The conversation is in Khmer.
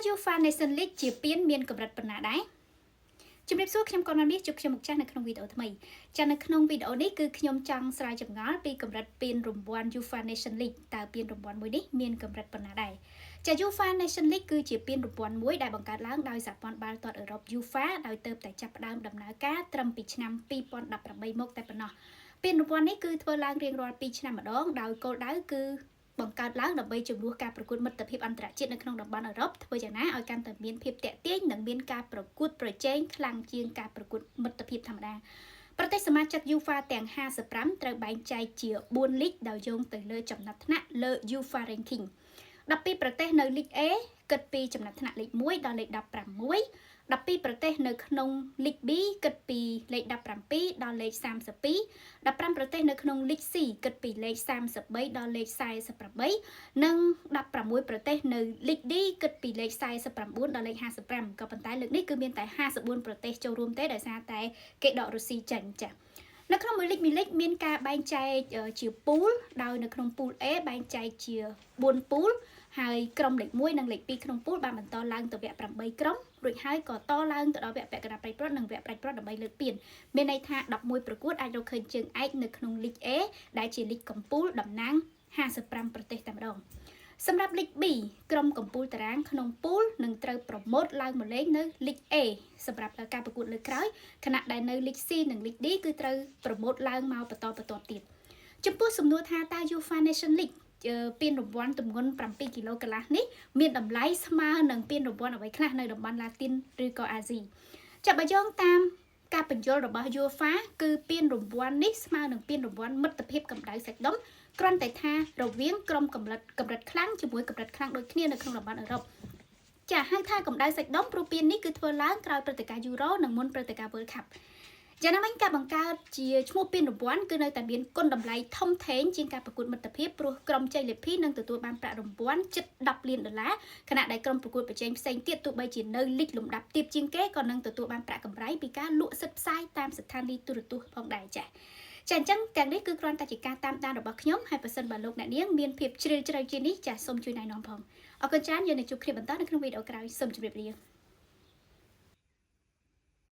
UEFA Nation League ជាពានមានកម្រិតប៉ុណ្ណាដែរជំរាបសួរខ្ញុំកននេះជួបខ្ញុំមកចាស់នៅក្នុងវីដេអូថ្មីចាស់នៅក្នុងវីដេអូនេះគឺខ្ញុំចង់ស្រាវចម្ងល់ពីកម្រិតពានរង្វាន់ UEFA Nation League តើពានរង្វាន់មួយនេះមានកម្រិតប៉ុណ្ណាដែរចា UEFA Nation League គឺជាពានរង្វាន់មួយដែលបង្កើតឡើងដោយសហព័ន្ធបាល់ទាត់អឺរ៉ុប UEFA ដោយទើបតែចាប់ផ្ដើមដំណើរការត្រឹមពីឆ្នាំ2018មកតែប៉ុណ្ណោះពានរង្វាន់នេះគឺធ្វើឡើងរៀងរាល់2ឆ្នាំម្ដងដោយគោលដៅគឺបង្កើតឡើងដើម្បីជំនួសការប្រកួតមិត្តភាពអន្តរជាតិនៅក្នុងតំបន់អឺរ៉ុបធ្វើយ៉ាងណាឲ្យកាន់តែមានភាពទាក់ទាញនិងមានការប្រកួតប្រជែងខ្លាំងជាងការប្រកួតមិត្តភាពធម្មតាប្រទេសសមាជិក UEFA ទាំង55ត្រូវបែងចែកជា4លីកដោយយោងទៅលើចំណាត់ថ្នាក់លើ UEFA Ranking 12ប្រទេសនៅលីក A គិតពីចំណាត់ថ្នាក់លេខ1ដល់លេខ16ប្រទេសនៅក្នុងលីក B គិតពីលេខ17ដល់លេខ32 15ប្រទេសនៅក្នុងលីក C គិតពីលេខ33ដល់លេខ48និង16ប្រទេសនៅលីក D គិតពីលេខ49ដល់លេខ55ក៏ប៉ុន្តែលើកនេះគឺមានតែ54ប្រទេសចូលរួមទេដោយសារតែគេដករុស្ស៊ីចេញចា៎នៅក្នុងមួយលីកមានការបែងចែកជាពូលដោយនៅក្នុងពូល A បែងចែកជា4ពូលហើយក្រុមលេខ1និងលេខ2ក្នុងពូលបានបន្តឡើងទៅវគ្គ8ក្រុមរួចហើយក៏តឡើងទៅដល់វគ្គពាក់កណ្ដាលប្រៃព្រាត់និងវគ្គប្រាច់ព្រាត់ដើម្បីលើកពានមានន័យថា11ប្រកួតអាចរកឃើញជើងឯកនៅក្នុងលីក A ដែលជាលីកកំពូលតំណាង55ប្រទេសតែម្ដងសម្រាប់លីក B ក្រុមកំពូលតារាងក្នុងពូលនឹងត្រូវប្រម៉ូតឡើងមកលេងនៅលីក A សម្រាប់ការប្រកួតលើកក្រោយខណៈដែលនៅលីក C និងលីក D គឺត្រូវប្រម៉ូតឡើងមកបន្តទៀតចំពោះសំណួរថាតើ UEFA Nation League ពានរង្វាន់ទម្ងន់7គីឡូកន្លះនេះមានតម្លៃស្មើនឹងពានរង្វាន់អ្វីខ្លះនៅតំបន់ឡាទីនឬក៏អាស៊ីចាប់បើយោងតាមការបញ្យល់របស់ UEFA គឺពានរង្វាន់នេះស្មើនឹងពានរង្វាន់មិត្តភាពកម្ដៅសាច់ដុំគ្រាន់តែថារវាងក្រុមកម្រិតខ្លាំងជាមួយកម្រិតខ្លាំងដូចគ្នានៅក្នុងតំបន់អឺរ៉ុបចាហៅថាកម្ដៅសាច់ដុំព្រោះពាននេះគឺធ្វើឡើងក្រោយព្រឹត្តិការណ៍យូរ៉ូនិងមុនព្រឹត្តិការណ៍ World Cupយ៉ាងណាមិញការបង្កើតជាឈ្មោះពានរង្វាន់គឺនៅតែមានគុណតម្លៃធំធេងជាងការប្រកួតមិត្តភាពព្រោះក្រុមជ័យលាភីនឹងទទួលបានប្រាក់រង្វាន់ជិត$10 លានខណៈដែលក្រុមប្រកួតប្រជែងផ្សេងទៀតទោះបីជានៅលីកលំដាប់ទាបជាងគេក៏នឹងទទួលបានប្រាក់កម្រៃពីការលក់សិទ្ធិផ្សាយតាមស្ថានីយទូរទស្សន៍ផងដែរចា៎អញ្ចឹងទាំងនេះគឺគ្រាន់តែជាការតាមដានរបស់ខ្ញុំហើយបើសិនបើលោកអ្នកនាងមានភាពជ្រាលជ្រៅជាងនេះចា៎សូមជួយណែនាំផងអរគុណច្រើនយើងនឹងជួបគ្នាបន្តនៅក្នុងវីដេអូក្រោយសូមជម្រាបលា